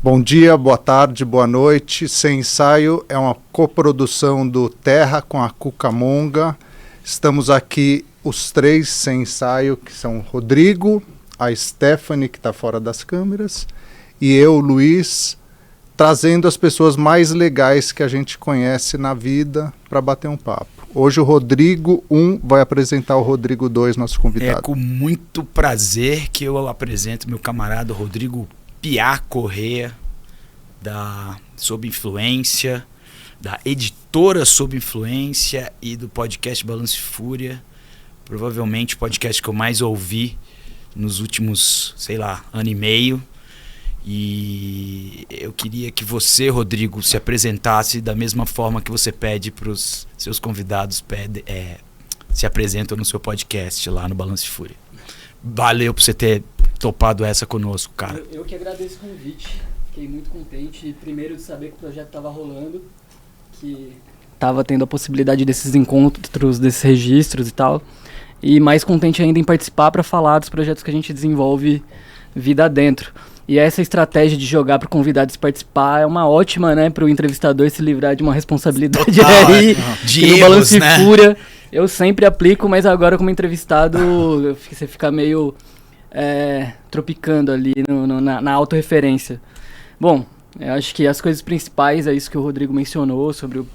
Bom dia, boa tarde, boa noite. Sem Ensaio é uma coprodução do Terra com a Cucamonga. Estamos aqui os três sem ensaio, que são o Rodrigo, a Stephanie, que está fora das câmeras, e eu, Luiz, trazendo as pessoas mais legais que a gente conhece na vida para bater um papo. Hoje o Rodrigo 1 vai apresentar o Rodrigo 2, nosso convidado. É com muito prazer que eu apresento meu camarada Rodrigo Piá Corrêa, da Sob Influência, da editora Sob Influência e do podcast Balanço e Fúria. Provavelmente o podcast que eu mais ouvi nos últimos, ano e meio. E eu queria que você, Rodrigo, se apresentasse da mesma forma que você pede para os seus convidados se apresentam no seu podcast lá no Balanço e Fúria. Valeu por você ter topado essa conosco, cara. Eu que agradeço o convite. Fiquei muito contente, primeiro, de saber que o projeto estava rolando, que estava tendo a possibilidade desses encontros, desses registros e tal. E mais contente ainda em participar para falar dos projetos que a gente desenvolve vida dentro. E essa estratégia de jogar para convidados participar é uma ótima, né, para o entrevistador se livrar de uma responsabilidade aí, de no Balanço e né? Fúria. Eu sempre aplico, mas agora como entrevistado você fica meio tropicando ali na autorreferência. Bom, eu acho que as coisas principais é isso que o Rodrigo mencionou sobre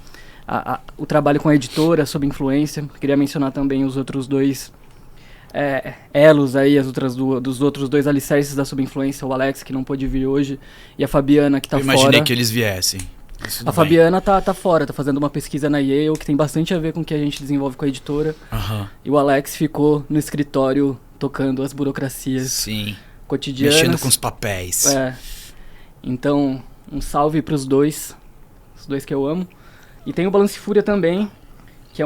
o trabalho com a editora, Sob Influência. Queria mencionar também os outros dois elos aí, dos outros dois alicerces da Sob Influência, o Alex, que não pôde vir hoje, e a Fabiana, que tá fora. Eu imaginei que eles viessem. A Fabiana tá fora, tá fazendo uma pesquisa na Yale, que tem bastante a ver com o que a gente desenvolve com a editora. Uhum. E o Alex ficou no escritório tocando as burocracias Sim. cotidianas. Mexendo com os papéis. Então, um salve pros dois, os dois que eu amo. E tem o Balanço e Fúria também, que é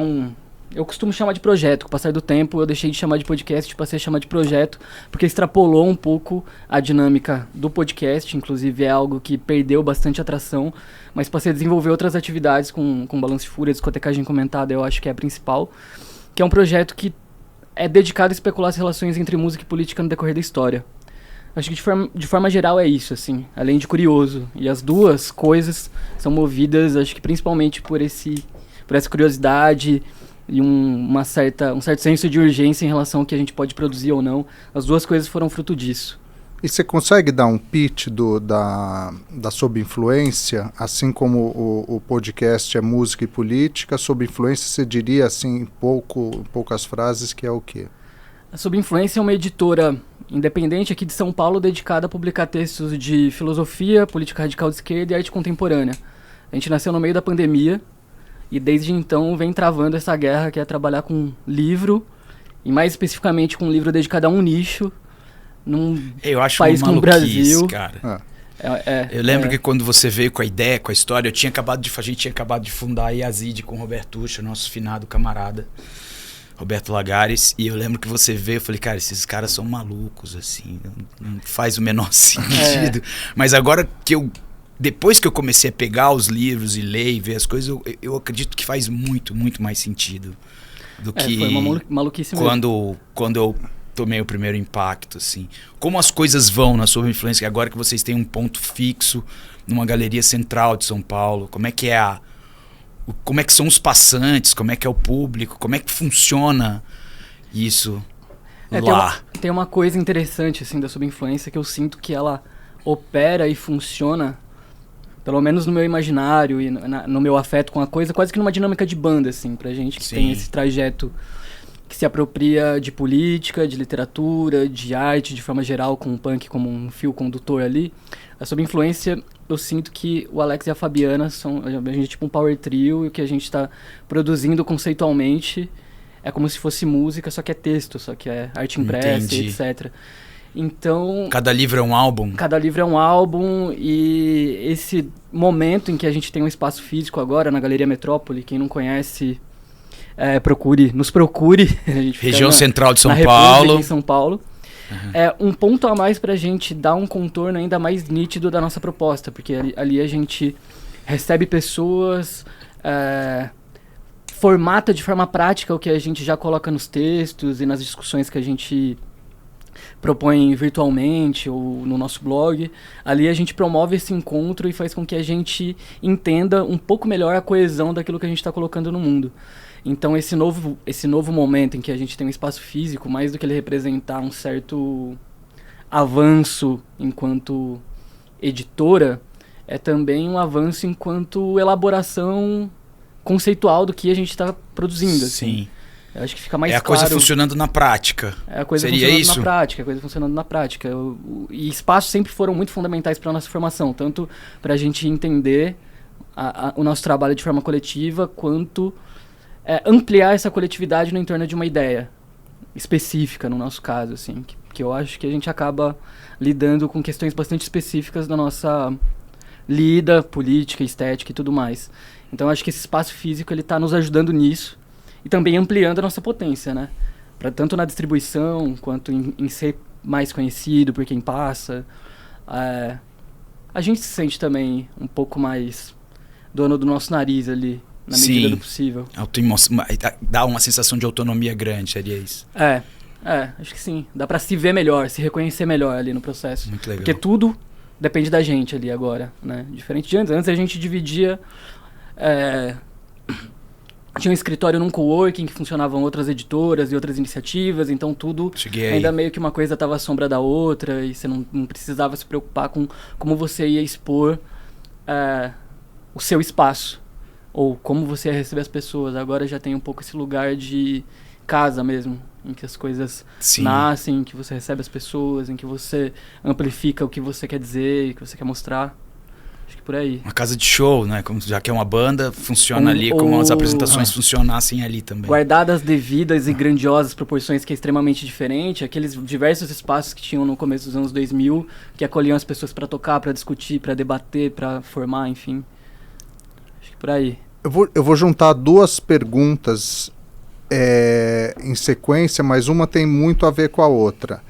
eu costumo chamar de projeto. Com o passar do tempo, eu deixei de chamar de podcast e passei a chamar de projeto, porque extrapolou um pouco a dinâmica do podcast. Inclusive, é algo que perdeu bastante atração, mas passei a desenvolver outras atividades com Balanço e Fúria. Discotecagem Comentada, eu acho que é a principal, que é um projeto que é dedicado a especular as relações entre música e política no decorrer da história. Acho que de forma geral é isso, assim, além de curioso. E as duas coisas são movidas, acho que principalmente por essa curiosidade e um certo senso de urgência em relação ao que a gente pode produzir ou não. As duas coisas foram fruto disso. E você consegue dar um pitch da Sob Influência, assim como o podcast é música e política, Sob Influência você diria assim, em poucas frases, que é o quê? A Sob Influência é uma editora independente aqui de São Paulo, dedicada a publicar textos de filosofia, política radical de esquerda e arte contemporânea. A gente nasceu no meio da pandemia e desde então vem travando essa guerra, que é trabalhar com livro, e mais especificamente com um livro dedicado a um nicho, num país como o Brasil. Cara. Eu lembro que quando você veio com a ideia, com a história, a gente tinha acabado de fundar a Yazid com o Roberto Ucha, nosso finado camarada Roberto Lagares, e eu lembro que você veio, eu falei, cara, esses caras são malucos, assim, não faz o menor sentido. Mas agora depois que eu comecei a pegar os livros e ler e ver as coisas, eu acredito que faz muito, muito mais sentido do que foi uma maluquice mesmo. Quando eu tomei o primeiro impacto, assim. Como as coisas vão na Sob Influência, agora que vocês têm um ponto fixo numa galeria central de São Paulo, como é que são os passantes, como é que é o público, como é que funciona isso lá? Tem uma coisa interessante assim da Sob Influência, que eu sinto que ela opera e funciona, pelo menos no meu imaginário e no meu afeto com a coisa, quase que numa dinâmica de banda, assim, pra gente que tem esse trajeto que se apropria de política, de literatura, de arte, de forma geral, com o punk como um fio condutor ali. A Sob Influência, eu sinto que o Alex e a Fabiana a gente é tipo um power trio, e o que a gente está produzindo conceitualmente é como se fosse música, só que é texto, só que é arte impressa, etc. Então, cada livro é um álbum? Cada livro é um álbum, e esse momento em que a gente tem um espaço físico agora na Galeria Metrópole, quem não conhece, nos procure. A gente região central de São Paulo. Em São Paulo. Uhum. É um ponto a mais pra gente dar um contorno ainda mais nítido da nossa proposta, porque ali a gente recebe pessoas, formata de forma prática o que a gente já coloca nos textos e nas discussões que a gente propõe virtualmente ou no nosso blog. Ali a gente promove esse encontro e faz com que a gente entenda um pouco melhor a coesão daquilo que a gente está colocando no mundo. Então esse novo momento em que a gente tem um espaço físico, mais do que ele representar um certo avanço enquanto editora, é também um avanço enquanto elaboração conceitual do que a gente está produzindo. Sim. Assim. Eu acho que fica mais claro. É a coisa funcionando na prática. É a coisa Seria funcionando isso? na prática, a coisa funcionando na prática. E espaços sempre foram muito fundamentais para a nossa formação, tanto para a gente entender o nosso trabalho de forma coletiva, quanto ampliar essa coletividade no entorno de uma ideia específica, no nosso caso, assim, que eu acho que a gente acaba lidando com questões bastante específicas da nossa lida política, estética e tudo mais. Então, acho que esse espaço físico ele está nos ajudando nisso e também ampliando a nossa potência, né? Tanto na distribuição, quanto em ser mais conhecido por quem passa. A gente se sente também um pouco mais dono do nosso nariz ali, na medida do possível. Dá uma sensação de autonomia grande, seria isso? Acho que sim. Dá pra se ver melhor, se reconhecer melhor ali no processo. Muito legal. Porque tudo depende da gente ali agora, né? Diferente de antes. Antes a gente dividia... Tinha um escritório num coworking que funcionavam outras editoras e outras iniciativas, então tudo ainda meio que uma coisa estava à sombra da outra e você não precisava se preocupar com como você ia expor o seu espaço ou como você ia receber as pessoas. Agora já tem um pouco esse lugar de casa mesmo, em que as coisas nascem, em que você recebe as pessoas, em que você amplifica o que você quer dizer, o que você quer mostrar. Acho que por aí. Uma casa de show, né? Como, já que é uma banda, funciona ali como as apresentações funcionassem ali também. Guardadas devidas e grandiosas proporções, que é extremamente diferente. Aqueles diversos espaços que tinham no começo dos anos 2000, que acolhiam as pessoas para tocar, para discutir, para debater, para formar, enfim. Acho que por aí. Eu vou juntar duas perguntas em sequência, mas uma tem muito a ver com a outra.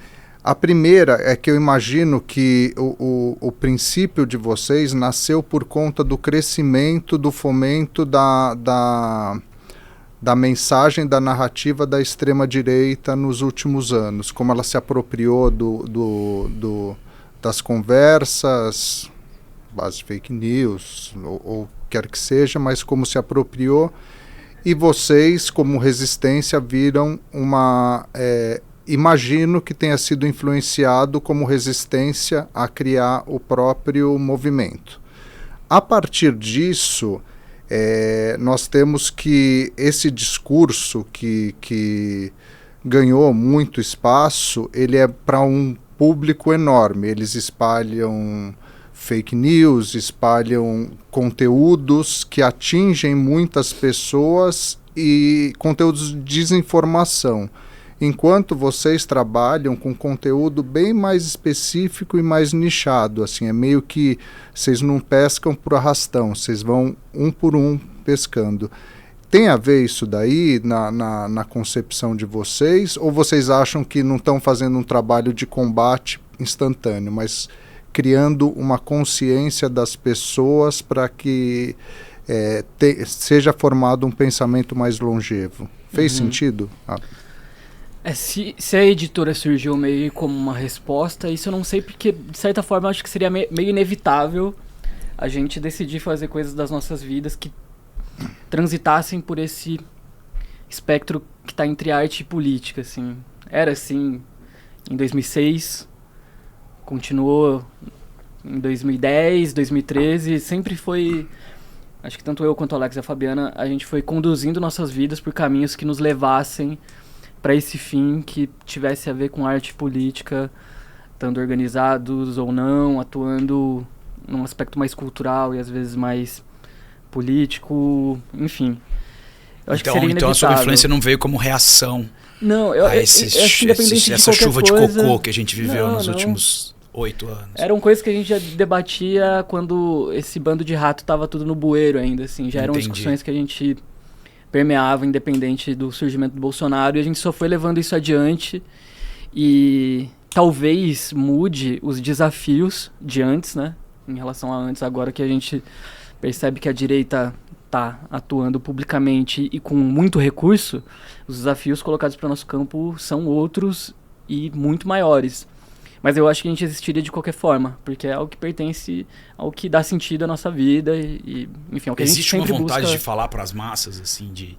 A primeira é que eu imagino que o princípio de vocês nasceu por conta do crescimento, do fomento da mensagem, da narrativa da extrema-direita nos últimos anos, como ela se apropriou das conversas, base fake news, ou quer que seja, mas como se apropriou, e vocês, como resistência, viram uma... imagino que tenha sido influenciado como resistência a criar o próprio movimento. A partir disso, nós temos que esse discurso que ganhou muito espaço, ele é para um público enorme. Eles espalham fake news, espalham conteúdos que atingem muitas pessoas e conteúdos de desinformação. Enquanto vocês trabalham com conteúdo bem mais específico e mais nichado, assim, é meio que vocês não pescam por arrastão, vocês vão um por um pescando. Tem a ver isso daí na concepção de vocês, ou vocês acham que não estão fazendo um trabalho de combate instantâneo, mas criando uma consciência das pessoas para que seja formado um pensamento mais longevo? Fez sentido? Se a editora surgiu meio como uma resposta, isso eu não sei, porque de certa forma eu acho que seria meio inevitável a gente decidir fazer coisas das nossas vidas que transitassem por esse espectro que está entre arte e política, assim. Era assim em 2006, continuou em 2010, 2013, sempre foi... Acho que tanto eu quanto o Alex e a Fabiana, a gente foi conduzindo nossas vidas por caminhos que nos levassem para esse fim, que tivesse a ver com arte e política, estando organizados ou não, atuando num aspecto mais cultural e às vezes mais político, enfim. Eu acho que seria inevitável. Então a sua influência não veio como reação a essa chuva de cocô que a gente viveu nos últimos 8 anos. Eram coisas que a gente já debatia quando esse bando de rato tava tudo no bueiro ainda, assim. Já eram discussões que a gente permeava, independente do surgimento do Bolsonaro, e a gente só foi levando isso adiante e talvez mude os desafios de antes, né, em relação a antes, agora que a gente percebe que a direita está atuando publicamente e com muito recurso, os desafios colocados para o nosso campo são outros e muito maiores. Mas eu acho que a gente existiria de qualquer forma, porque é algo que pertence ao que dá sentido à nossa vida e enfim, ao que a gente sempre busca. Existe uma vontade de falar para as massas, assim, de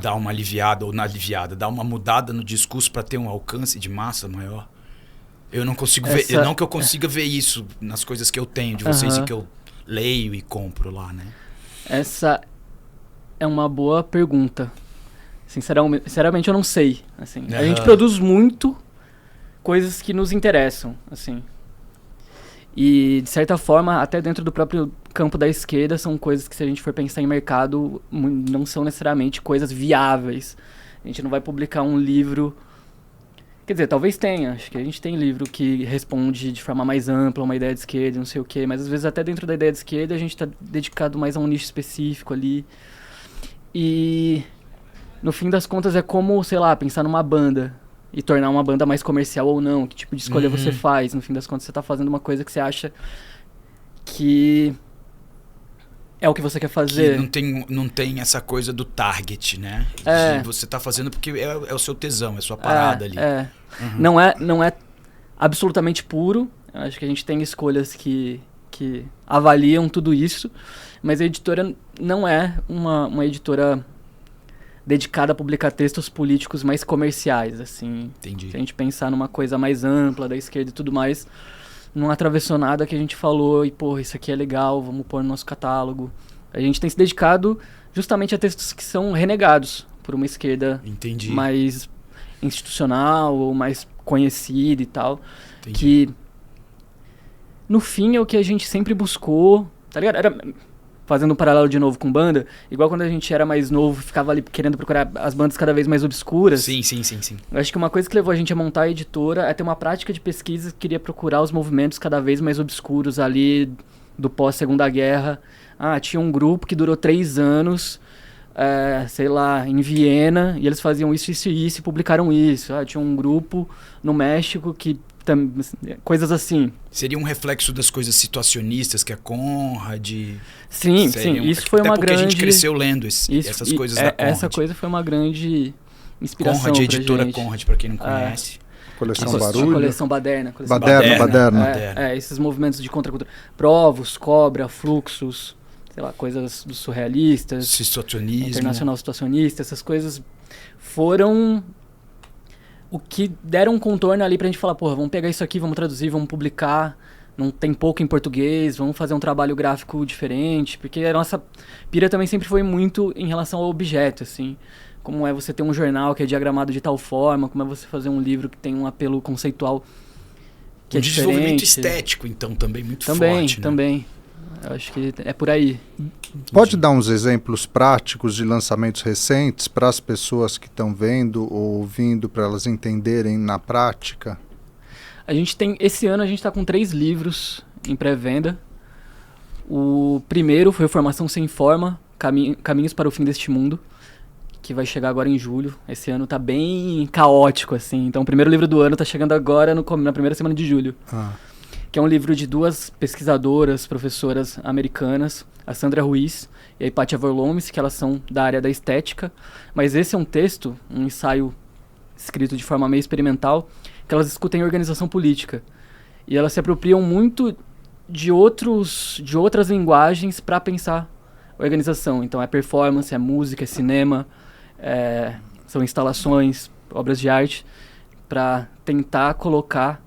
dar uma aliviada ou não aliviada, dar uma mudada no discurso para ter um alcance de massa maior? Eu não consigo ver, não que eu consiga ver isso nas coisas que eu tenho de vocês e que eu leio e compro lá, né? Essa é uma boa pergunta. Sinceramente eu não sei, assim. A gente produz muito coisas que nos interessam, assim. E, de certa forma, até dentro do próprio campo da esquerda, são coisas que, se a gente for pensar em mercado, não são necessariamente coisas viáveis. A gente não vai publicar um livro... Quer dizer, talvez tenha. Acho que a gente tem livro que responde de forma mais ampla uma ideia de esquerda, não sei o quê. Mas, às vezes, até dentro da ideia de esquerda, a gente está dedicado mais a um nicho específico ali. E, no fim das contas, é como, sei lá, pensar numa banda e tornar uma banda mais comercial ou não. Que tipo de escolha você faz? No fim das contas, você tá fazendo uma coisa que você acha que é o que você quer fazer. Que não tem essa coisa do target, né? Você tá fazendo porque é o seu tesão, é a sua parada ali. Não é absolutamente puro. Eu acho que a gente tem escolhas que avaliam tudo isso. Mas a editora não é uma editora dedicada a publicar textos políticos mais comerciais, assim. Entendi. Se a gente pensar numa coisa mais ampla da esquerda e tudo mais, não atravessou nada que a gente falou e, porra, isso aqui é legal, vamos pôr no nosso catálogo. A gente tem se dedicado justamente a textos que são renegados por uma esquerda mais institucional ou mais conhecida e tal. Entendi. Que, no fim, é o que a gente sempre buscou, tá ligado? Fazendo um paralelo de novo com banda, igual quando a gente era mais novo, ficava ali querendo procurar as bandas cada vez mais obscuras. Sim. Eu acho que uma coisa que levou a gente a montar a editora é ter uma prática de pesquisa que queria procurar os movimentos cada vez mais obscuros ali do pós-Segunda Guerra. Tinha um grupo que durou 3 anos, sei lá, em Viena, e eles faziam isso e publicaram isso. Tinha um grupo no México que... coisas assim. Seria um reflexo das coisas situacionistas que a Conrad... Sim, isso foi uma grande... Porque a gente cresceu lendo essas coisas da Conrad. Essa coisa foi uma grande inspiração Conrad, editora gente. Conrad, pra quem não conhece. Coleção Barulho. Coleção Baderna. Baderna. Esses movimentos de contracultura. Provos, Cobra, Fluxos, sei lá, coisas dos surrealistas. Situacionismo. Internacional situacionista, essas coisas foram... o que deram um contorno ali pra gente falar, porra, vamos pegar isso aqui, vamos traduzir, vamos publicar, não tem pouco em português, vamos fazer um trabalho gráfico diferente, porque a nossa pira também sempre foi muito em relação ao objeto, assim, como é você ter um jornal que é diagramado de tal forma, como é você fazer um livro que tem um apelo conceitual que é diferente. Desenvolvimento estético, então, também muito forte, né? Também. Eu acho que é por aí. Pode dar uns exemplos práticos de lançamentos recentes para as pessoas que estão vendo ou ouvindo, para elas entenderem na prática? Esse ano a gente está com 3 livros em pré-venda. O primeiro foi o Formação Sem Forma, Caminhos para o Fim deste Mundo, que vai chegar agora em julho. Esse ano tá bem caótico, assim. Então o primeiro livro do ano tá chegando agora na primeira semana de julho. Que é um livro de 2 pesquisadoras, professoras americanas, a Sandra Ruiz e a Hipátia Vorlomes, que elas são da área da estética. Mas esse é um texto, um ensaio escrito de forma meio experimental, que elas discutem organização política. E elas se apropriam muito de outras linguagens para pensar organização. Então é performance, é música, é cinema, são instalações, obras de arte, para tentar colocar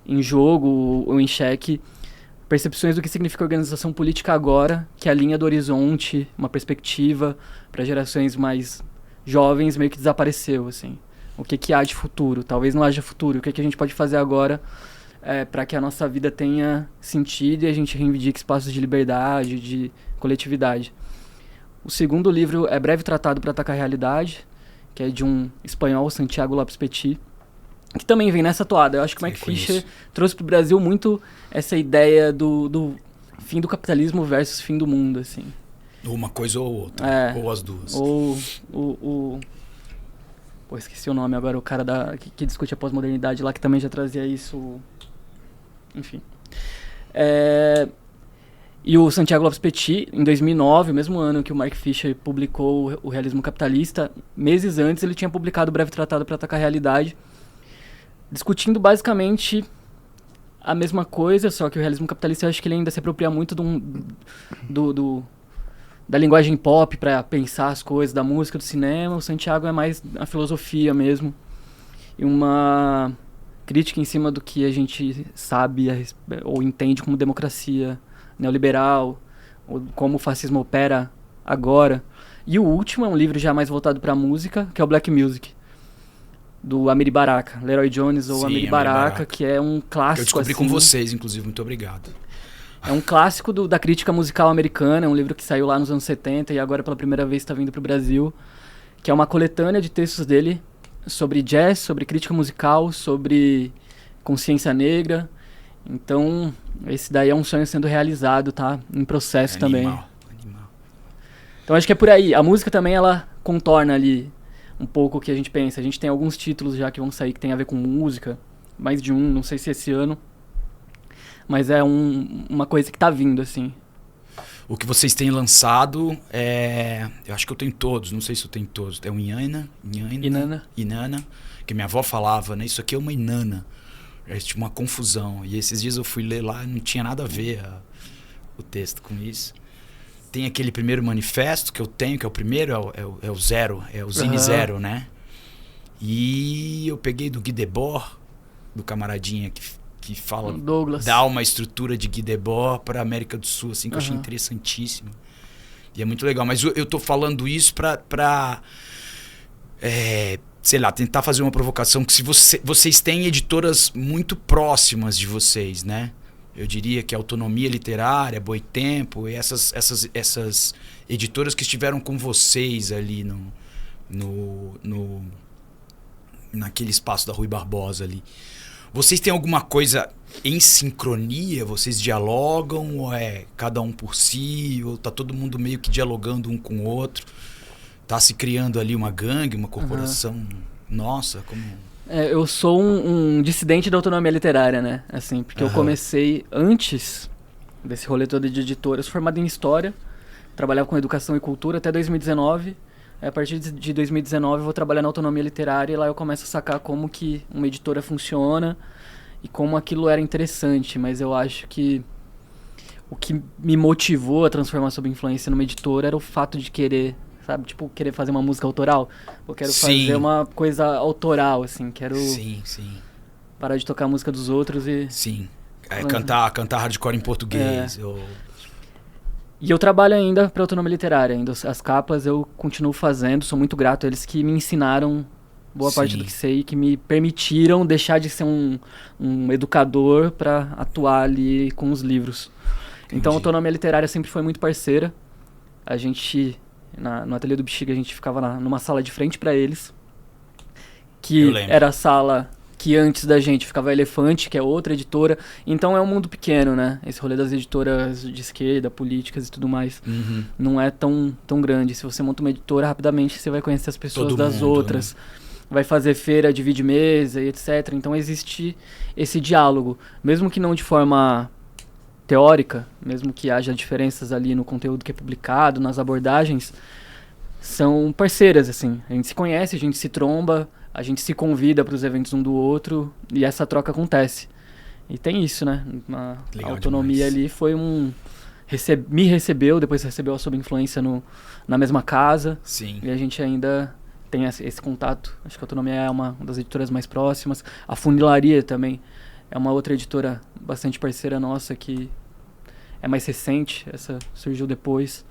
em jogo ou em xeque percepções do que significa organização política agora, que a linha do horizonte, uma perspectiva para gerações mais jovens meio que desapareceu, assim. O que há de futuro? Talvez não haja futuro. O que a gente pode fazer agora para que a nossa vida tenha sentido e a gente reivindique espaços de liberdade, de coletividade. O segundo livro é Breve Tratado para Atacar a Realidade, que é de um espanhol, Santiago Lopes Petit, que também vem nessa toada. Eu acho que o Mike Fisher trouxe para o Brasil muito essa ideia do fim do capitalismo versus fim do mundo, assim. Uma coisa ou outra, ou as duas. Ou pô, esqueci o nome agora, o cara que discute a pós-modernidade lá, que também já trazia isso. Enfim. E o Santiago Lopes Petit, em 2009, o mesmo ano que o Mark Fisher publicou o Realismo Capitalista, meses antes ele tinha publicado o Breve Tratado para Atacar a Realidade, discutindo basicamente a mesma coisa, só que o realismo capitalista eu acho que ele ainda se apropria muito da linguagem pop para pensar as coisas, da música, do cinema. O Santiago é mais a filosofia mesmo. E uma crítica em cima do que a gente sabe ou entende como democracia neoliberal, ou como o fascismo opera agora. E o último é um livro já mais voltado para a música, que é o Black Music, do Amiri Baraka, Leroy Jones ou Amiri Baraka, que é um clássico. Eu descobri com vocês, inclusive, muito obrigado. É um clássico da crítica musical americana, é um livro que saiu lá nos anos 70 e agora pela primeira vez está vindo para o Brasil, que é uma coletânea de textos dele sobre jazz, sobre crítica musical, sobre consciência negra. Então, esse daí é um sonho sendo realizado, tá? Em processo também. Animal. Então, acho que é por aí. A música também, ela contorna ali um pouco o que a gente pensa. A gente tem alguns títulos já que vão sair que tem a ver com música, mais de um, não sei se esse ano, mas é uma coisa que tá vindo, assim. O que vocês têm lançado eu acho que eu tenho todos, não sei se eu tenho todos. É um Inana, que minha avó falava, né? Isso aqui é uma Inana. É tipo uma confusão. E esses dias eu fui ler lá e não tinha nada a ver o texto com isso. Tem aquele primeiro manifesto que eu tenho, que é o primeiro, é o Zero, é o Zine Zero, né? E eu peguei do Guy Debord, do camaradinha que fala, Douglas. Dá uma estrutura de Guy Debord para a América do Sul, assim, que eu achei interessantíssimo. E é muito legal. Mas eu tô falando isso pra sei lá, tentar fazer uma provocação, que se vocês têm editoras muito próximas de vocês, né? Eu diria que a Autonomia Literária, Boitempo, e essas editoras que estiveram com vocês ali naquele espaço da Rui Barbosa ali. Vocês têm alguma coisa em sincronia? Vocês dialogam? Ou é cada um por si? Ou tá todo mundo meio que dialogando um com o outro? Tá se criando ali uma gangue, uma corporação? Nossa, como... eu sou um dissidente da autonomia literária, né? Assim, porque eu comecei antes desse rolê todo de editora. Eu sou formado em História, trabalhava com Educação e Cultura até 2019. A partir de 2019 eu vou trabalhar na autonomia literária e lá eu começo a sacar como que uma editora funciona e como aquilo era interessante. Mas eu acho que o que me motivou a transformar Sob Influência numa editora era o fato de querer... Sabe, tipo, querer fazer uma música autoral. Eu quero fazer uma coisa autoral, assim. Quero parar de tocar a música dos outros e... Sim. Cantar hardcore em português. E eu trabalho ainda para Autonomia Literária. Ainda as capas eu continuo fazendo. Sou muito grato a eles que me ensinaram boa parte do que sei. Que me permitiram deixar de ser um educador para atuar ali com os livros. Entendi. Então a Autonomia Literária sempre foi muito parceira. A gente... No ateliê do Bexiga a gente ficava numa sala de frente para eles, que era a sala que antes da gente ficava a Elefante, que é outra editora. Então é um mundo pequeno, né? Esse rolê das editoras de esquerda, políticas e tudo mais, não é tão grande. Se você monta uma editora, rapidamente você vai conhecer as pessoas das outras, né? Vai fazer feira, divide mesa e etc. Então existe esse diálogo, mesmo que não de forma... teórica, mesmo que haja diferenças ali no conteúdo que é publicado, nas abordagens, são parceiras, assim. A gente se conhece, a gente se tromba, a gente se convida para os eventos um do outro e essa troca acontece. E tem isso, né? A autonomia demais. Ali foi me recebeu, depois recebeu a Sob Influência na mesma casa. Sim. E a gente ainda tem esse contato. Acho que a Autonomia é uma das editoras mais próximas. A Funilaria também é uma outra editora bastante parceira nossa que é mais recente, essa surgiu depois.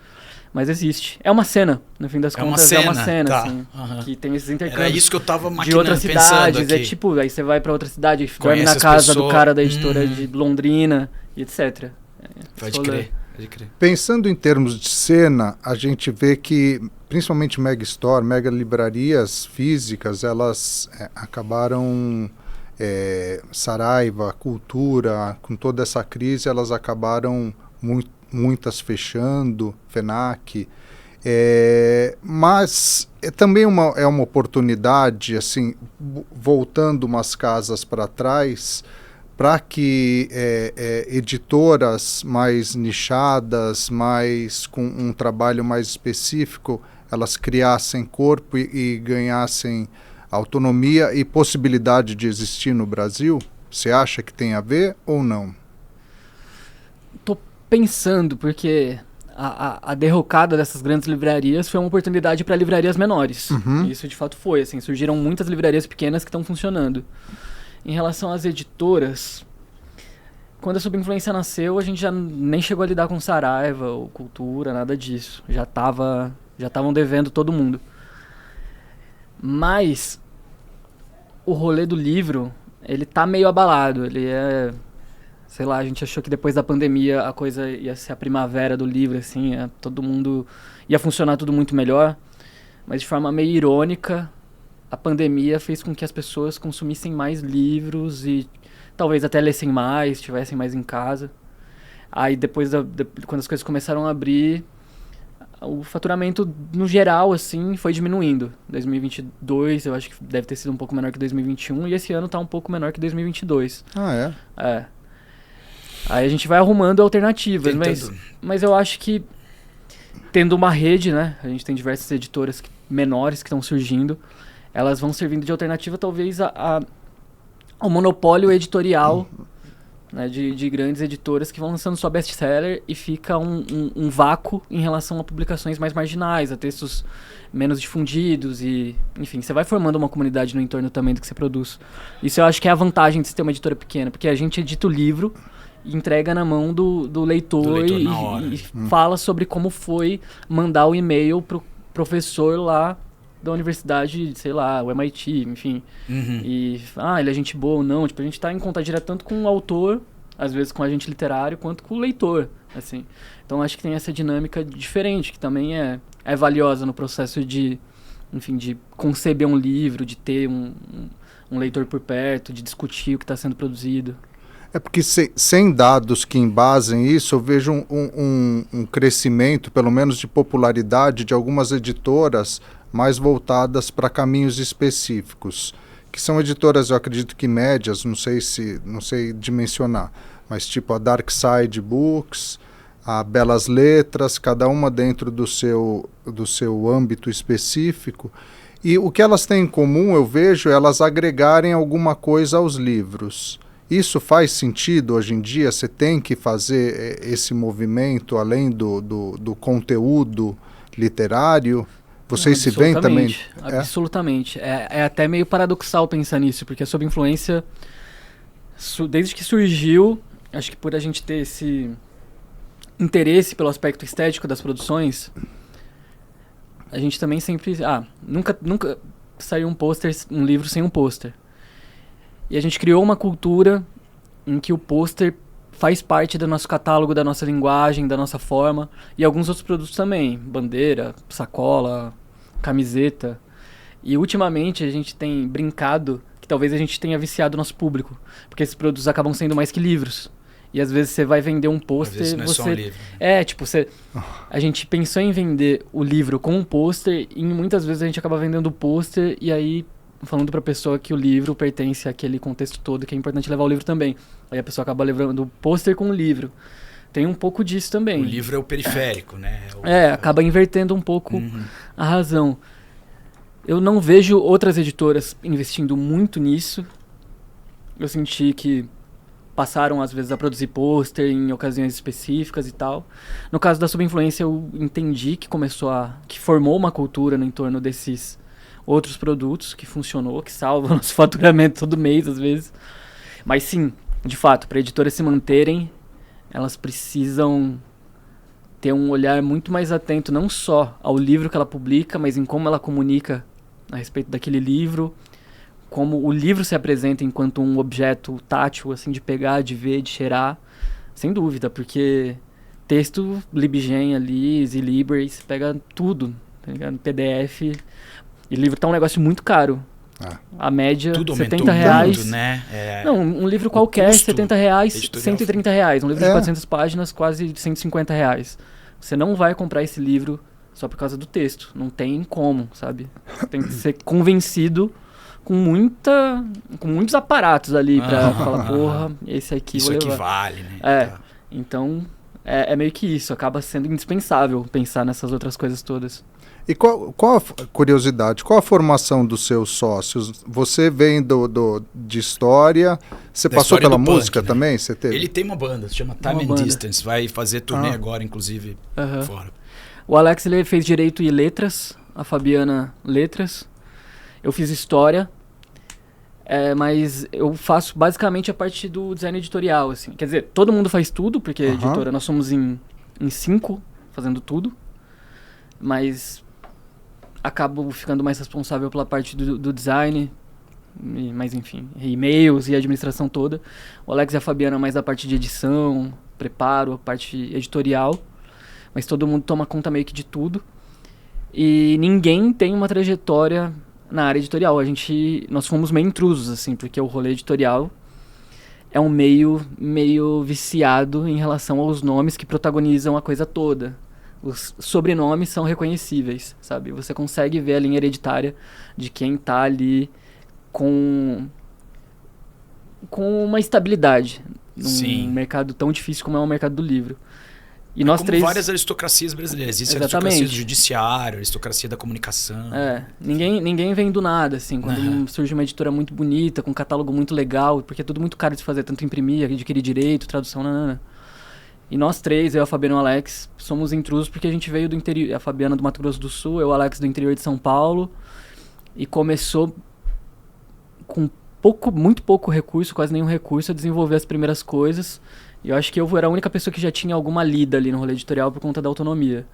Mas existe. É uma cena, no fim das contas. É uma cena, tá. Assim, que tem esses intercâmbios. Era isso que eu tava maquinando, de outras cidades. É tipo, aí você vai pra outra cidade, dorme na casa do cara da editora de Londrina, e etc. Pode crer. Pensando em termos de cena, a gente vê que, principalmente Mega Store, mega livrarias físicas, elas acabaram... Saraiva, Cultura, com toda essa crise, elas acabaram muitas fechando, FENAC, mas também é uma oportunidade, assim, voltando umas casas para trás, para que editoras mais nichadas, com um trabalho mais específico, elas criassem corpo e ganhassem autonomia e possibilidade de existir no Brasil? Você acha que tem a ver ou não? Tô pensando, porque a derrocada dessas grandes livrarias foi uma oportunidade para livrarias menores. Uhum. Isso de fato foi, assim, surgiram muitas livrarias pequenas que estão funcionando. Em relação às editoras, quando a Sob Influência nasceu, a gente já nem chegou a lidar com Saraiva ou Cultura, nada disso. Já estavam devendo todo mundo. Mas o rolê do livro, ele tá meio abalado. Ele é... Sei lá, a gente achou que depois da pandemia a coisa ia ser a primavera do livro, assim, todo mundo... Ia funcionar tudo muito melhor. Mas de forma meio irônica, a pandemia fez com que as pessoas consumissem mais livros e talvez até lessem mais, estivessem mais em casa. Aí depois, quando as coisas começaram a abrir, o faturamento no geral, assim, foi diminuindo. 2022 eu acho que deve ter sido um pouco menor que 2021 e esse ano tá um pouco menor que 2022. Ah, é? É. Aí a gente vai arrumando alternativas, mas eu acho que tendo uma rede, né? A gente tem diversas editoras menores que estão surgindo, elas vão servindo de alternativa talvez ao monopólio editorial, né, de grandes editoras que vão lançando sua best-seller e fica um vácuo em relação a publicações mais marginais, a textos menos difundidos e, enfim, você vai formando uma comunidade no entorno também do que você produz. Isso eu acho que é a vantagem de você ter uma editora pequena, porque a gente edita o livro e entrega na mão do leitor e fala sobre como foi mandar o e-mail pro professor lá da universidade, sei lá, o MIT, enfim. Uhum. E, ele é gente boa ou não. Tipo, a gente tá em contato direto tanto com o autor, às vezes com o agente literário, quanto com o leitor, assim. Então, acho que tem essa dinâmica diferente, que também é valiosa no processo de, enfim, de conceber um livro, de ter um leitor por perto, de discutir o que está sendo produzido. É porque sem dados que embasem isso, eu vejo um crescimento, pelo menos de popularidade, de algumas editoras mais voltadas para caminhos específicos, que são editoras, eu acredito que médias, não sei dimensionar, mas tipo a Dark Side Books, a Belas Letras, cada uma dentro do seu âmbito específico. E o que elas têm em comum, eu vejo, é elas agregarem alguma coisa aos livros. Isso faz sentido hoje em dia? Você tem que fazer esse movimento além do conteúdo literário? Vocês se veem também? Absolutamente. É até meio paradoxal pensar nisso, porque a Sob Influência, desde que surgiu, acho que por a gente ter esse interesse pelo aspecto estético das produções, a gente também sempre... nunca saiu um livro sem um pôster. E a gente criou uma cultura em que o pôster faz parte do nosso catálogo, da nossa linguagem, da nossa forma. E alguns outros produtos também. Bandeira, sacola, camiseta. E ultimamente a gente tem brincado que talvez a gente tenha viciado o nosso público. Porque esses produtos acabam sendo mais que livros. E às vezes você vai vender um pôster... Não é só um livro. A gente pensou em vender o livro com um pôster e muitas vezes a gente acaba vendendo o pôster e aí... falando pra pessoa que o livro pertence àquele contexto todo, que é importante levar o livro também. Aí a pessoa acaba levando o pôster com o livro. Tem um pouco disso também. O livro é o periférico, né? Acaba invertendo um pouco a razão. Eu não vejo outras editoras investindo muito nisso. Eu senti que passaram, às vezes, a produzir pôster em ocasiões específicas e tal. No caso da Sob Influência, eu entendi que que formou uma cultura no entorno desses outros produtos, que funcionou, que salva o nosso faturamento todo mês, às vezes. Mas sim, de fato, para editoras se manterem, elas precisam ter um olhar muito mais atento, não só ao livro que ela publica, mas em como ela comunica a respeito daquele livro, como o livro se apresenta enquanto um objeto tátil, assim, de pegar, de ver, de cheirar. Sem dúvida, porque texto, LibGen ali, ZLibris, pega tudo, tá ligado? PDF... E livro tá um negócio muito caro. A média, tudo R$70. Muito, né? Não, um livro qualquer, R$70, R$130. Um livro de 400 páginas, quase R$150. Você não vai comprar esse livro só por causa do texto. Não tem como, sabe? Você tem que ser convencido com muitos aparatos ali pra falar, porra, esse aqui isso vou aqui levar. vale, né? Então é meio que isso, acaba sendo indispensável pensar nessas outras coisas todas. E qual a curiosidade, qual a formação dos seus sócios? Você vem de história, você passou pela música punk, né? também? Você teve? Ele tem uma banda, se chama Time and Distance, vai fazer turnê agora, inclusive, fora. O Alex, ele fez Direito e Letras, a Fabiana Letras. Eu fiz História, mas eu faço basicamente a parte do design editorial, assim. Quer dizer, todo mundo faz tudo, porque editora, nós somos em 5 fazendo tudo, mas acabo ficando mais responsável pela parte do design, mas enfim, e-mails e administração toda. O Alex e a Fabiana mais da parte de edição, preparo, a parte editorial, mas todo mundo toma conta meio que de tudo. E ninguém tem uma trajetória na área editorial. Nós fomos meio intrusos, assim, porque o rolê editorial é um meio viciado em relação aos nomes que protagonizam a coisa toda. Os sobrenomes são reconhecíveis, sabe? Você consegue ver a linha hereditária de quem tá ali com uma estabilidade num mercado tão difícil como é o mercado do livro. E nós como várias aristocracias brasileiras. Existe a aristocracia do judiciário, a aristocracia da comunicação. Ninguém vem do nada, assim. Quando surge uma editora muito bonita, com um catálogo muito legal, porque é tudo muito caro de se fazer, tanto imprimir, adquirir direito, tradução, nanana. E nós três, eu, a Fabiana e o Alex, somos intrusos porque a gente veio do interior. A Fabiana do Mato Grosso do Sul, eu, o Alex do interior de São Paulo. E começou com muito pouco recurso, quase nenhum recurso, a desenvolver as primeiras coisas. E eu acho que eu era a única pessoa que já tinha alguma lida ali no rolê editorial por conta da autonomia.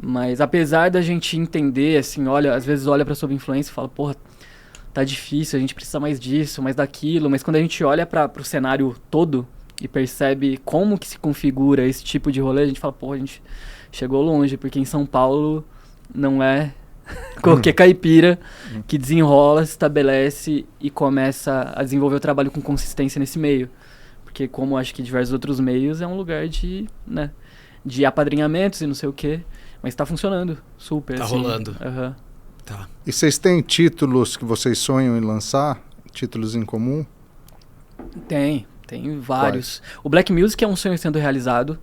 Mas apesar da gente entender, assim, às vezes olha pra Sob Influência e fala, porra, tá difícil, a gente precisa mais disso, mais daquilo. Mas quando a gente olha pro cenário todo e percebe como que se configura esse tipo de rolê, a gente fala, porra, a gente chegou longe, porque em São Paulo não é qualquer caipira que desenrola, se estabelece e começa a desenvolver o trabalho com consistência nesse meio. Porque como acho que diversos outros meios, é um lugar de apadrinhamentos e não sei o quê. Mas tá funcionando super. Tá assim. rolando. Tá. E vocês têm títulos que vocês sonham em lançar? Títulos em comum? Tem vários. Quais? O Black Music é um sonho sendo realizado.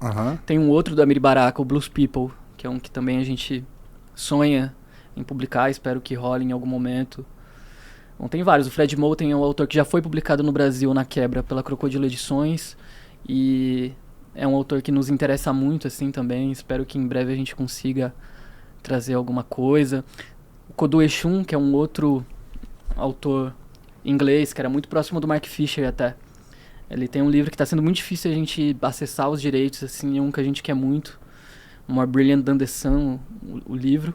Tem um outro do Amiri Baraka, o Blues People, que é um que também a gente sonha em publicar, espero que role em algum momento. Bom, tem vários. O Fred Moulton é um autor que já foi publicado no Brasil na Quebra pela Crocodilo Edições e é um autor que nos interessa muito assim também. Espero que em breve a gente consiga trazer alguma coisa. O Kodu Eshun, que é um outro autor inglês que era muito próximo do Mark Fisher até. Ele tem um livro que está sendo muito difícil a gente acessar os direitos, assim, é um que a gente quer muito. More Brilliant Than the Sun, o livro.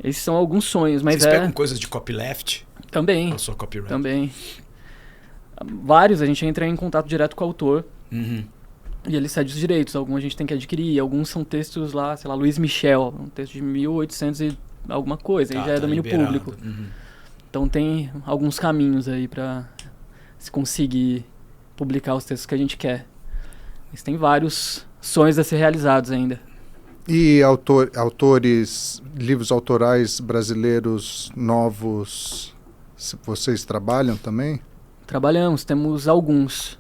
Esses são alguns sonhos, mas Vocês pegam coisas de copyleft? Também. Ou só copyright? Também. Vários, a gente entra em contato direto com o autor. E ele cede os direitos. Alguns a gente tem que adquirir. Alguns são textos lá, sei lá, Luiz Michel. Um texto de 1800 e alguma coisa. Aí já é domínio público. Então tem alguns caminhos aí pra se conseguir publicar os textos que a gente quer. Mas tem vários sonhos a ser realizados ainda. E autores, livros autorais brasileiros novos, vocês trabalham também? Trabalhamos, temos alguns.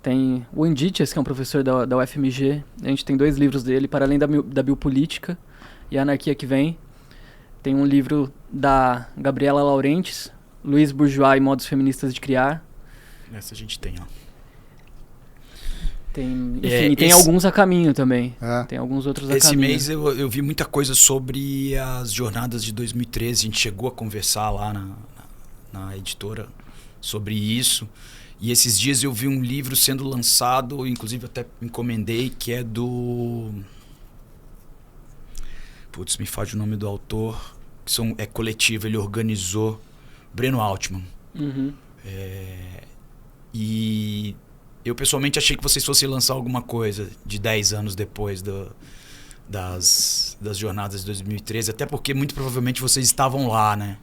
Tem o Indítias, que é um professor da UFMG. A gente tem 2 livros dele, para além da biopolítica e a anarquia que vem. Tem um livro da Gabriela Laurentes, Luiz Bourgeois e Modos Feministas de Criar. Essa a gente tem, ó. Tem alguns a caminho também. Tem alguns outros a caminho. Esse mês eu vi muita coisa sobre as jornadas de 2013. A gente chegou a conversar lá na editora sobre isso. E esses dias eu vi um livro sendo lançado, inclusive até encomendei, que é do... Putz, me faz o nome do autor. É coletivo, ele organizou. Breno Altman. E... eu pessoalmente achei que vocês fossem lançar alguma coisa de 10 anos depois das jornadas de 2013, até porque muito provavelmente vocês estavam lá, né?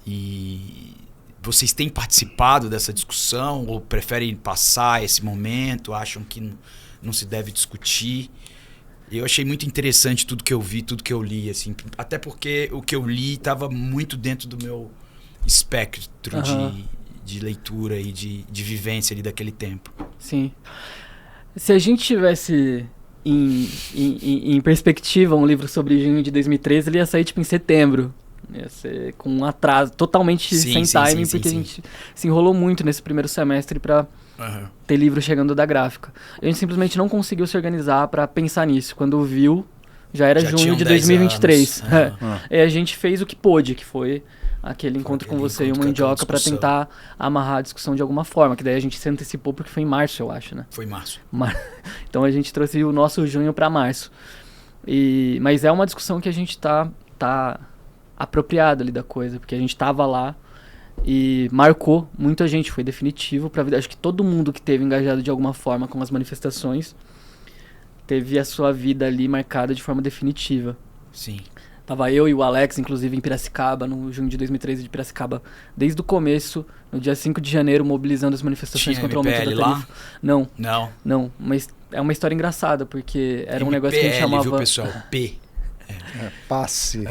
E vocês têm participado dessa discussão ou preferem passar esse momento, acham que não se deve discutir? Eu achei muito interessante tudo que eu vi, tudo que eu li, assim, até porque o que eu li estava muito dentro do meu espectro de leitura e de vivência ali daquele tempo. Sim. Se a gente tivesse em perspectiva um livro sobre junho de 2013, ele ia sair tipo em setembro. Ia ser com um atraso totalmente sem timing, porque a gente se enrolou muito nesse primeiro semestre para ter livro chegando da gráfica. A gente simplesmente não conseguiu se organizar para pensar nisso. Quando viu, já era junho de 2023. E a gente fez o que pôde, que foi aquele encontro com você e o Mandioca para tentar amarrar a discussão de alguma forma, que daí a gente se antecipou porque foi em março, eu acho, né? Foi em março. Então a gente trouxe o nosso junho para março. Mas é uma discussão que a gente tá apropriado ali da coisa, porque a gente tava lá e marcou muita gente, foi definitivo pra vida. Acho que todo mundo que teve engajado de alguma forma com as manifestações teve a sua vida ali marcada de forma definitiva. Sim. Tava eu e o Alex, inclusive, em Piracicaba, no junho de 2013 de Piracicaba, desde o começo, no dia 5 de janeiro, mobilizando as manifestações contra o aumento da tarifa. Não, mas é uma história engraçada, porque era um negócio que a gente chamava... viu, pessoal? Passe.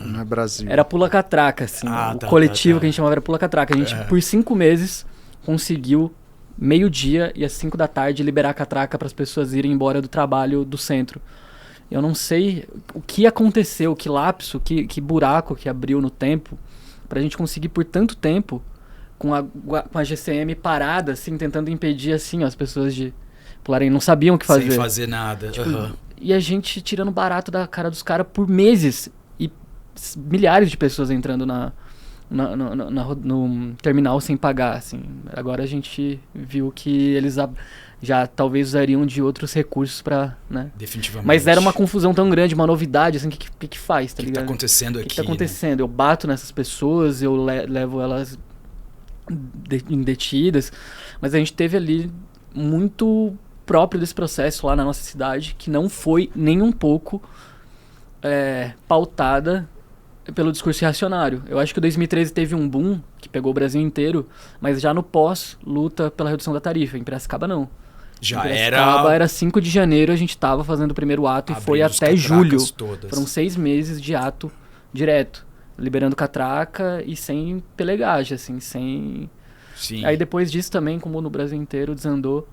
Não é Brasil. Era pula-catraca, assim. O coletivo que a gente chamava era pula-catraca. A gente, por 5 meses, conseguiu, meio-dia e às 5 da tarde, liberar a catraca para as pessoas irem embora do trabalho do centro. Eu não sei o que aconteceu, que lapso, que buraco que abriu no tempo, pra gente conseguir por tanto tempo, com a GCM parada, assim, tentando impedir, assim, as pessoas de pularem. Não sabiam o que fazer. Sem fazer nada. Tipo, e a gente tirando barato da cara dos caras por meses. E milhares de pessoas entrando no terminal sem pagar, assim. Agora a gente viu que eles já talvez usariam de outros recursos pra, né? Definitivamente. Mas era uma confusão tão grande, uma novidade, assim, o que faz, tá ligado? O que tá acontecendo aqui? O que tá acontecendo? Né? Eu bato nessas pessoas, eu levo elas detidas, mas a gente teve ali muito próprio desse processo lá na nossa cidade, que não foi nem um pouco pautada pelo discurso reacionário. Eu acho que o 2013 teve um boom que pegou o Brasil inteiro, mas já no pós-luta pela redução da tarifa. Em Piracicaba, não. Já em Piracicaba era 5 de janeiro, a gente estava fazendo o primeiro ato e foi até julho. Todas. Foram 6 meses de ato direto, liberando catraca e sem pelegagem, assim, sem... Sim. Aí depois disso também, como no Brasil inteiro, desandou.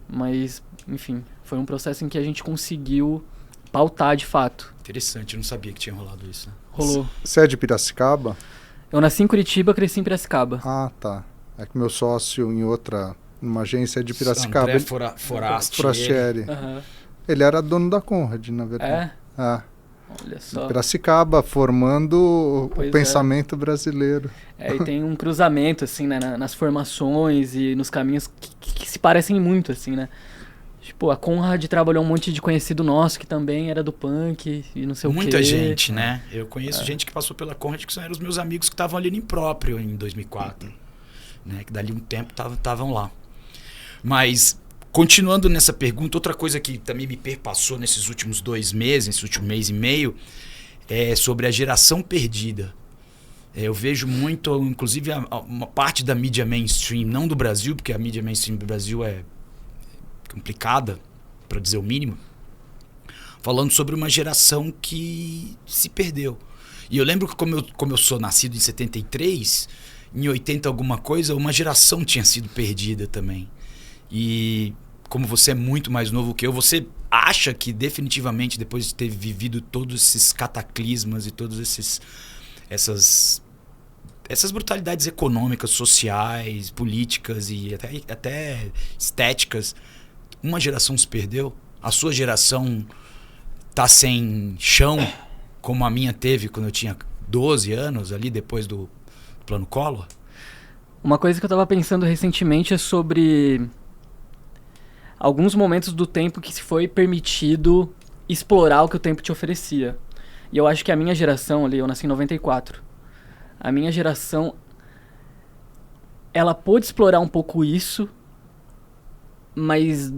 Mas, enfim, foi um processo em que a gente conseguiu pautar de fato. Interessante, eu não sabia que tinha rolado isso. Né? Rolou. Você é de Piracicaba? Eu nasci em Curitiba, cresci em Piracicaba. Ah, tá. É que meu sócio numa agência é de Piracicaba. André Forastieri. Ele era dono da Conrad, na verdade. Olha só. Piracicaba, formando o pensamento brasileiro. E tem um cruzamento, assim, né, nas formações e nos caminhos que se parecem muito, assim, né? Tipo, a Conrad trabalhou um monte de conhecido nosso que também era do punk e não sei o quê. Muita gente, né? Eu conheço gente que passou pela Conrad, que eram os meus amigos que estavam ali no Impróprio em 2004. Né? Que dali um tempo estavam lá. Mas, continuando nessa pergunta, outra coisa que também me perpassou nesses últimos 2 meses, nesse último mês e meio, é sobre a geração perdida. Eu vejo muito, inclusive, uma parte da mídia mainstream, não do Brasil, porque a mídia mainstream do Brasil é complicada, para dizer o mínimo, falando sobre uma geração que se perdeu. E eu lembro que como eu sou nascido em 73, em 80 alguma coisa, uma geração tinha sido perdida também. E como você é muito mais novo que eu, você acha que definitivamente, depois de ter vivido todos esses cataclismas e todos essas brutalidades econômicas, sociais, políticas e até estéticas, uma geração se perdeu? A sua geração tá sem chão, como a minha teve quando eu tinha 12 anos, ali depois do Plano Collor? Uma coisa que eu tava pensando recentemente é sobre alguns momentos do tempo que se foi permitido explorar o que o tempo te oferecia. E eu acho que a minha geração ali, eu nasci em 94, a minha geração, ela pôde explorar um pouco isso, mas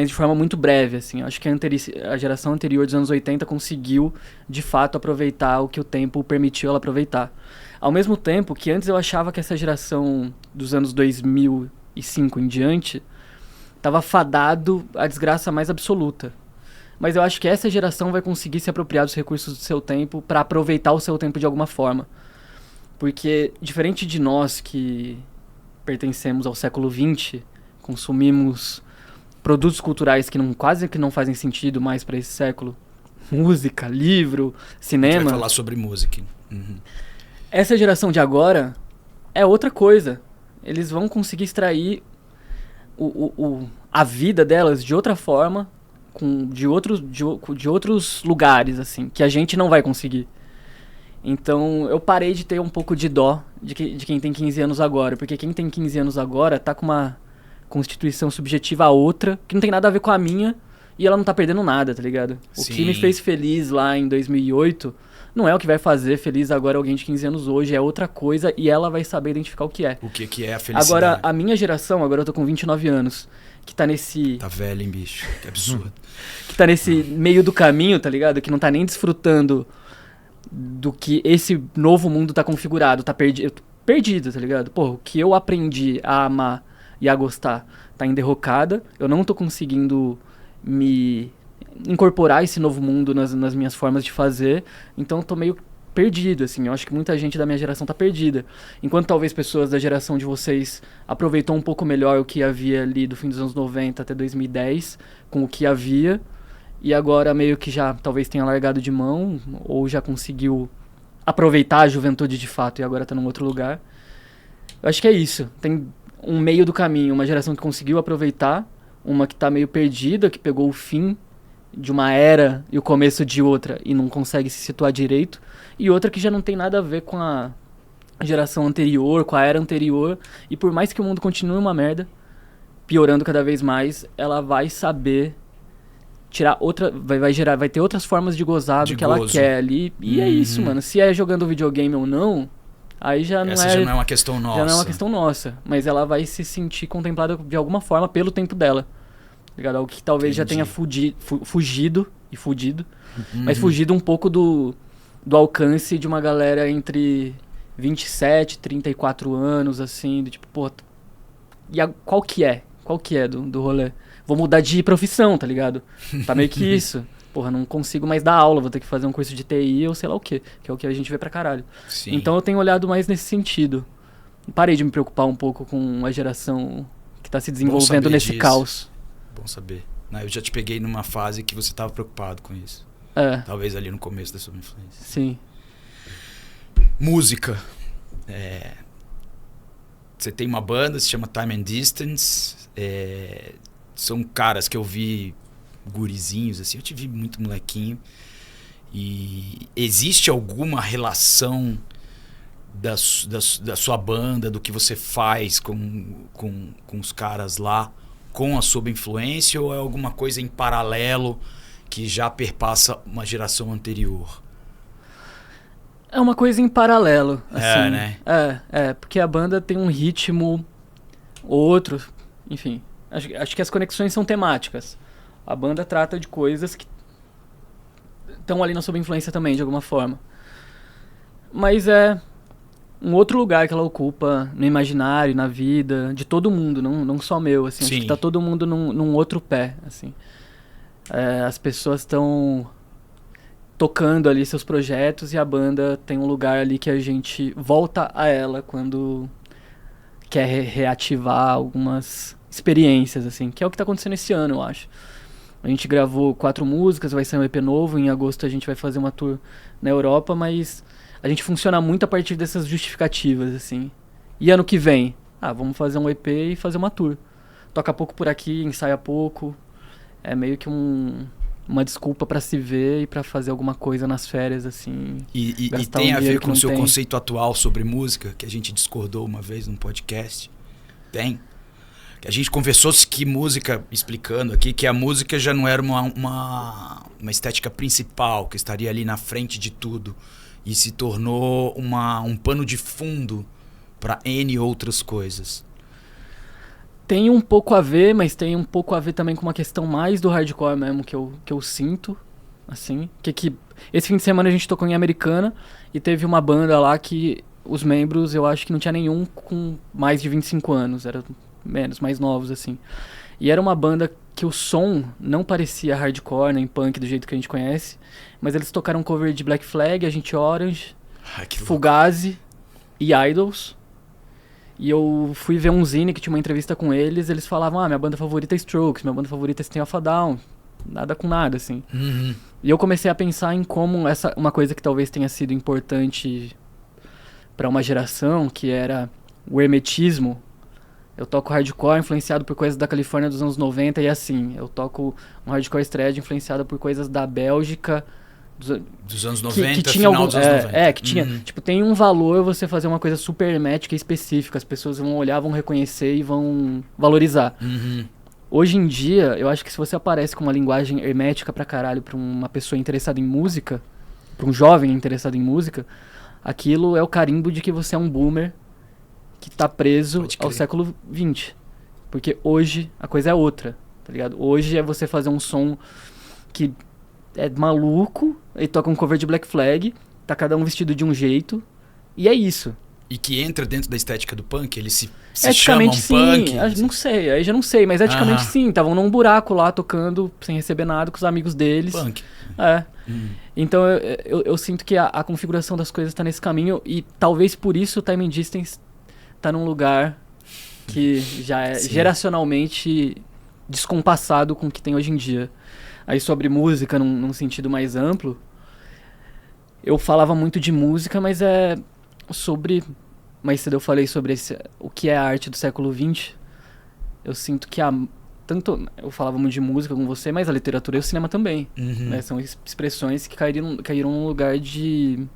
de forma muito breve, assim. Eu acho que a geração anterior dos anos 80 conseguiu, de fato, aproveitar o que o tempo permitiu ela aproveitar. Ao mesmo tempo que antes eu achava que essa geração dos anos 2005 em diante estava fadado à desgraça mais absoluta. Mas eu acho que essa geração vai conseguir se apropriar dos recursos do seu tempo para aproveitar o seu tempo de alguma forma. Porque, diferente de nós que pertencemos ao século XX, consumimos produtos culturais que quase que não fazem sentido mais para esse século, música, livro, cinema. A gente vai falar sobre música. Uhum. Essa geração de agora é outra coisa. Eles vão conseguir extrair a vida delas de outra forma, de outros lugares, assim, que a gente não vai conseguir. Então eu parei de ter um pouco de dó de quem tem 15 anos agora, porque quem tem 15 anos agora tá com uma constituição subjetiva a outra, que não tem nada a ver com a minha, e ela não tá perdendo nada, tá ligado? Sim. O que me fez feliz lá em 2008 não é o que vai fazer feliz agora alguém de 15 anos hoje, é outra coisa, e ela vai saber identificar o que é. O que é a felicidade. Agora, a minha geração, agora eu tô com 29 anos, que tá nesse... Tá velho, hein, bicho? Que absurdo. Que tá nesse meio do caminho, tá ligado? Que não tá nem desfrutando do que esse novo mundo tá configurado, tá perdido, tá ligado? Pô, o que eu aprendi a amar e a gostar tá em derrocada, eu não tô conseguindo me incorporar esse novo mundo nas minhas formas de fazer, então eu tô meio perdido, assim, eu acho que muita gente da minha geração tá perdida, enquanto talvez pessoas da geração de vocês aproveitou um pouco melhor o que havia ali do fim dos anos 90 até 2010, com o que havia, e agora meio que já talvez tenha largado de mão, ou já conseguiu aproveitar a juventude de fato e agora tá num outro lugar. Eu acho que é isso, tem um meio do caminho, uma geração que conseguiu aproveitar, uma que tá meio perdida, que pegou o fim de uma era e o começo de outra e não consegue se situar direito, e outra que já não tem nada a ver com a geração anterior, com a era anterior, e por mais que o mundo continue uma merda, piorando cada vez mais, ela vai saber tirar outra, vai ter outras formas de gozar do que ela quer ali, e é isso, mano, se é jogando videogame ou não, aí já não Essa já não é uma questão nossa. Já não é uma questão nossa, mas ela vai se sentir contemplada de alguma forma pelo tempo dela. Ligado? Algo que talvez já tenha fugido, mas fugido um pouco do alcance de uma galera entre 27 e 34 anos, assim, do tipo, pô, qual que é do rolê? Vou mudar de profissão, tá ligado? Tá meio que isso. Porra, não consigo mais dar aula, vou ter que fazer um curso de TI ou sei lá o quê, que é o que a gente vê pra caralho. Sim. Então eu tenho olhado mais nesse sentido. Parei de me preocupar um pouco com a geração que tá se desenvolvendo nesse caos. Bom saber. Eu já te peguei numa fase que você tava preocupado com isso. Talvez ali no começo da sua influência. Sim. Música. Você tem uma banda, se chama Time and Distance. São caras que eu vi gurizinhos, assim, eu te vi muito molequinho. E existe alguma relação da sua banda, do que você faz com os caras lá, com a sua influência, ou é alguma coisa em paralelo que já perpassa uma geração anterior? É uma coisa em paralelo, assim. Né? Porque a banda tem um ritmo, outro, enfim. Acho que as conexões são temáticas. A banda trata de coisas que estão ali na sua influência também, de alguma forma. Mas é um outro lugar que ela ocupa no imaginário, na vida, de todo mundo, não só meu, assim. Acho que tá todo mundo num outro pé, assim. As pessoas estão tocando ali seus projetos e a banda tem um lugar ali que a gente volta a ela quando quer reativar algumas experiências, assim, que é o que tá acontecendo esse ano, eu acho. A gente gravou 4 músicas, vai sair um EP novo, em agosto a gente vai fazer uma tour na Europa, mas a gente funciona muito a partir dessas justificativas, assim. E ano que vem, vamos fazer um EP e fazer uma tour. Toca pouco por aqui, ensaia pouco. É meio que uma desculpa pra se ver e pra fazer alguma coisa nas férias, assim. E tem a ver com o seu conceito atual sobre música, que a gente discordou uma vez num podcast? Tem? A gente conversou que música, explicando aqui, que a música já não era uma estética principal, que estaria ali na frente de tudo, e se tornou um pano de fundo para N outras coisas. Tem um pouco a ver, mas tem um pouco a ver também com uma questão mais do hardcore mesmo, que eu sinto, assim. Que esse fim de semana a gente tocou em Americana, e teve uma banda lá que os membros, eu acho que não tinha nenhum com mais de 25 anos, era mais novos, assim. E era uma banda que o som não parecia hardcore, nem punk do jeito que a gente conhece, mas eles tocaram um cover de Black Flag, Agente Orange, Fugazi e Idols. E eu fui ver um zine que tinha uma entrevista com eles, eles falavam, minha banda favorita é Strokes, minha banda favorita é System of a Down. Nada com nada, assim. Uhum. E eu comecei a pensar em como uma coisa que talvez tenha sido importante para uma geração, que era o hermetismo. Eu toco hardcore influenciado por coisas da Califórnia dos anos 90 e assim. Eu toco um hardcore thrash influenciado por coisas da Bélgica dos anos 90, que tinha final dos anos 90. Que tinha, tipo, tem um valor você fazer uma coisa super hermética e específica. As pessoas vão olhar, vão reconhecer e vão valorizar. Uhum. Hoje em dia, eu acho que se você aparece com uma linguagem hermética pra caralho pra uma pessoa interessada em música, pra um jovem interessado em música, aquilo é o carimbo de que você é um boomer que tá preso ao século XX. Porque hoje a coisa é outra, tá ligado? Hoje é você fazer um som que é maluco, e toca um cover de Black Flag, tá cada um vestido de um jeito, e é isso. E que entra dentro da estética do punk? Ele se chama um sim, punk? Não sei, aí já não sei, mas eticamente sim. Estavam num buraco lá, tocando, sem receber nada, com os amigos deles. Punk. Então eu sinto que a configuração das coisas tá nesse caminho, e talvez por isso o Time Distance tá num lugar que já é geracionalmente descompassado com o que tem hoje em dia. Aí sobre música, num sentido mais amplo, eu falava muito de música, mas é sobre... Mais cedo eu falei sobre o que é a arte do século XX. Eu sinto que tanto eu falava muito de música com você, mas a literatura e o cinema também. Uhum. Né? São expressões que caíram num lugar de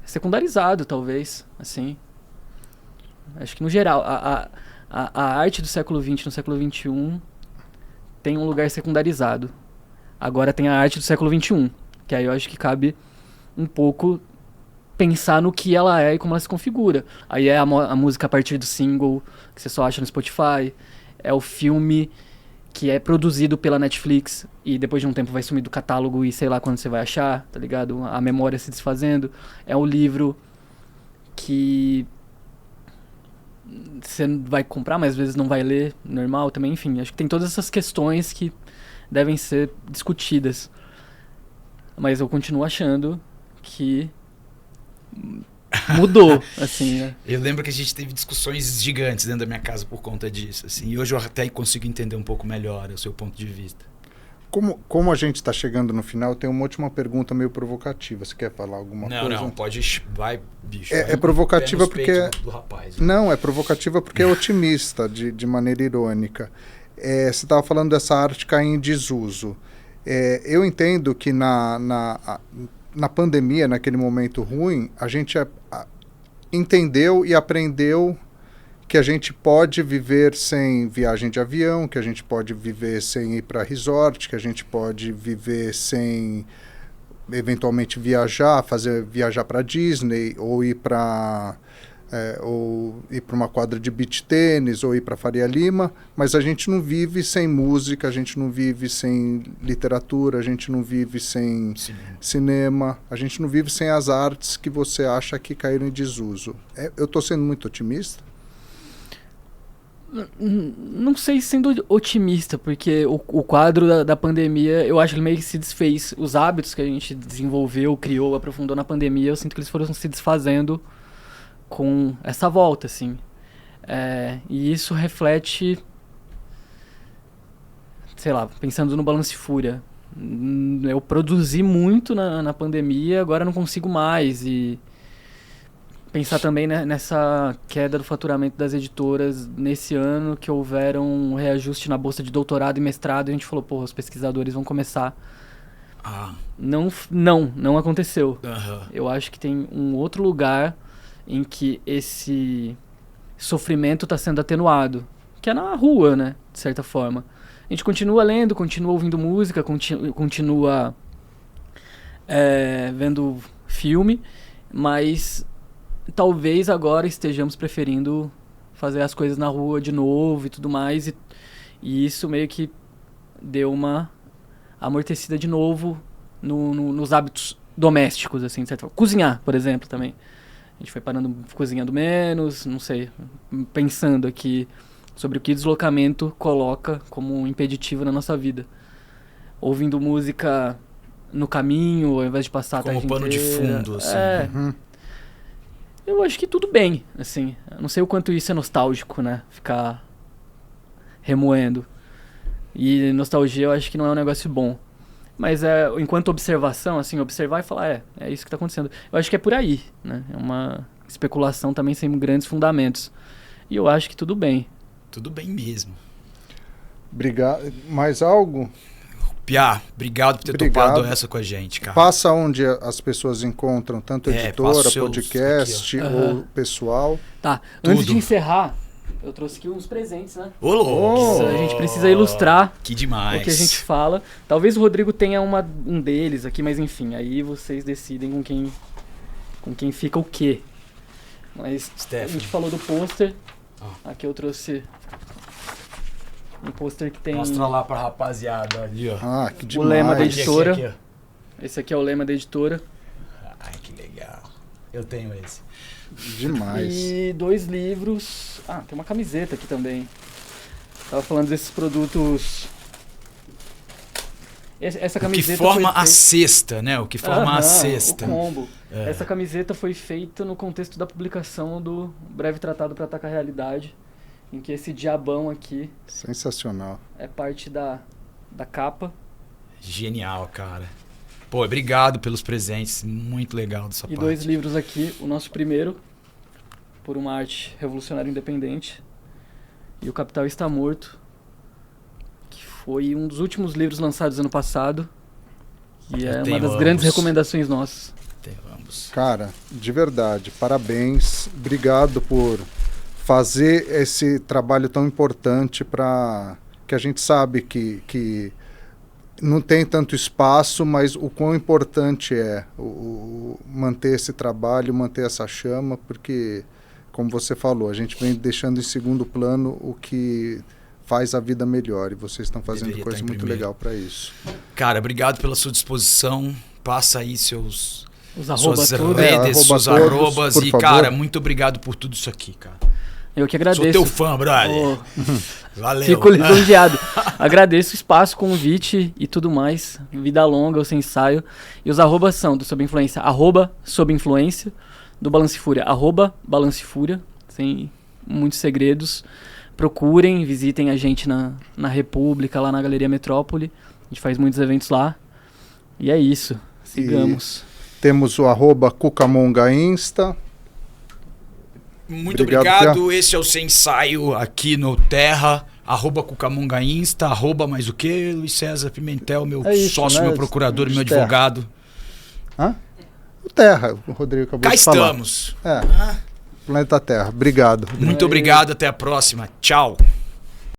secundarizado, talvez, assim. Acho que no geral a arte do século XX no século XXI tem um lugar secundarizado. Agora tem a arte do século XXI, que aí eu acho que cabe um pouco pensar no que ela é e como ela se configura. Aí é a música a partir do single, que você só acha no Spotify. É o filme que é produzido pela Netflix e depois de um tempo vai sumir do catálogo e sei lá quando você vai achar, tá ligado? A memória se desfazendo. É o livro que você vai comprar, mas às vezes não vai ler, normal também, enfim. Acho que tem todas essas questões que devem ser discutidas. Mas eu continuo achando que mudou, assim, né? Eu lembro que a gente teve discussões gigantes dentro da minha casa por conta disso, assim. E hoje eu até consigo entender um pouco melhor o seu ponto de vista. Como a gente está chegando no final, tem uma última pergunta meio provocativa. Você quer falar alguma coisa? Não, pode... Vai, bicho. É provocativa porque... Do rapaz, não, é provocativa porque é otimista, de maneira irônica. Você estava falando dessa arte cair em desuso. Eu entendo que na pandemia, naquele momento ruim, a gente entendeu e aprendeu que a gente pode viver sem viagem de avião, que a gente pode viver sem ir para resort, que a gente pode viver sem eventualmente viajar para Disney, ou ir para uma quadra de beach tênis, ou ir para Faria Lima, mas a gente não vive sem música, a gente não vive sem literatura, a gente não vive sem cinema, a gente não vive sem as artes que você acha que caíram em desuso. Eu estou sendo muito otimista? Não sei sendo otimista, porque o quadro da pandemia, eu acho que ele meio que se desfez. Os hábitos que a gente desenvolveu, criou, aprofundou na pandemia, eu sinto que eles foram se desfazendo com essa volta, assim. E isso reflete, sei lá, pensando no Balance Fúria. Eu produzi muito na pandemia, agora não consigo mais. E pensar também, né, nessa queda do faturamento das editoras nesse ano, que houveram um reajuste na bolsa de doutorado e mestrado, e a gente falou, porra, os pesquisadores vão começar. Não aconteceu. Eu acho que tem um outro lugar em que esse sofrimento está sendo atenuado, que é na rua, né, de certa forma. A gente continua lendo, continua ouvindo música, continua vendo filme, mas talvez agora estejamos preferindo fazer as coisas na rua de novo e tudo mais, e isso meio que deu uma amortecida de novo nos hábitos domésticos, assim, de certa forma. Cozinhar, por exemplo, também. A gente foi cozinhando menos, não sei, pensando aqui sobre o que deslocamento coloca como impeditivo na nossa vida. Ouvindo música no caminho, ao invés de passar a tarde como pano inteira. de fundo, assim. Eu acho que tudo bem, assim. Eu não sei o quanto isso é nostálgico, né? Ficar remoendo. E nostalgia eu acho que não é um negócio bom. Mas enquanto observação, assim, observar e falar, é isso que tá acontecendo. Eu acho que é por aí, né? É uma especulação também sem grandes fundamentos. E eu acho que tudo bem. Tudo bem mesmo. Obrigado. Mais algo? Piá, obrigado por ter topado essa com a gente, cara. Passa onde as pessoas encontram, tanto editora, podcast ou pessoal. Tá, antes de encerrar, eu trouxe aqui uns presentes, né? Ô, louco! A gente precisa ilustrar que demais. o que a gente fala. Talvez o Rodrigo tenha um deles aqui, mas enfim, aí vocês decidem com quem fica o quê. Mas a gente falou do pôster. Aqui eu trouxe um pôster que tem... Mostra lá pra rapaziada ali, ó. Ah, que demais. O lema da editora. Aqui, esse aqui é o lema da editora. Ai, que legal. Eu tenho esse. Demais. E 2 livros. Ah, tem uma camiseta aqui também. Tava falando desses produtos. Essa camiseta. O que forma a cesta, né? O que forma a cesta. O combo. Essa camiseta foi feita no contexto da publicação do Breve Tratado para Atacar a Realidade, em que esse diabão aqui. Sensacional. É parte da capa. Genial, cara. Pô, obrigado pelos presentes. Muito legal dessa parte. E 2 livros aqui. O nosso primeiro, Por uma Arte Revolucionária Independente. E O Capital Está Morto, que foi um dos últimos livros lançados ano passado. E é uma das grandes recomendações nossas. Cara, de verdade, parabéns. Obrigado por fazer esse trabalho tão importante para que a gente sabe que não tem tanto espaço, mas o quão importante é manter esse trabalho, manter essa chama, porque, como você falou, a gente vem deixando em segundo plano o que faz a vida melhor, e vocês estão fazendo coisa muito legal para isso. Cara, obrigado pela sua disposição. Passa aí suas redes, seus arrobas. E, favor. Cara, muito obrigado por tudo isso aqui, cara. Eu que agradeço. Sou teu fã, brother. Valeu. Fico lisonjeado. Agradeço o espaço, convite e tudo mais. Vida longa, o sem ensaio. E os arrobas são do Sob Influência, @Sob Influência, do Balance Fúria, @Balance Fúria, sem muitos segredos. Procurem, visitem a gente na República, lá na Galeria Metrópole. A gente faz muitos eventos lá. E é isso. Sigamos. Temos o @Cucamonga Insta. Muito obrigado. Esse é o Sem Ensaio aqui no Terra. @Cucamonga Insta, mais o quê? Luiz César Pimentel, meu sócio, meu procurador, meu advogado. O Terra, o Rodrigo acabou de falar. Cá estamos. Planeta Terra. Obrigado. Muito obrigado, até a próxima. Tchau.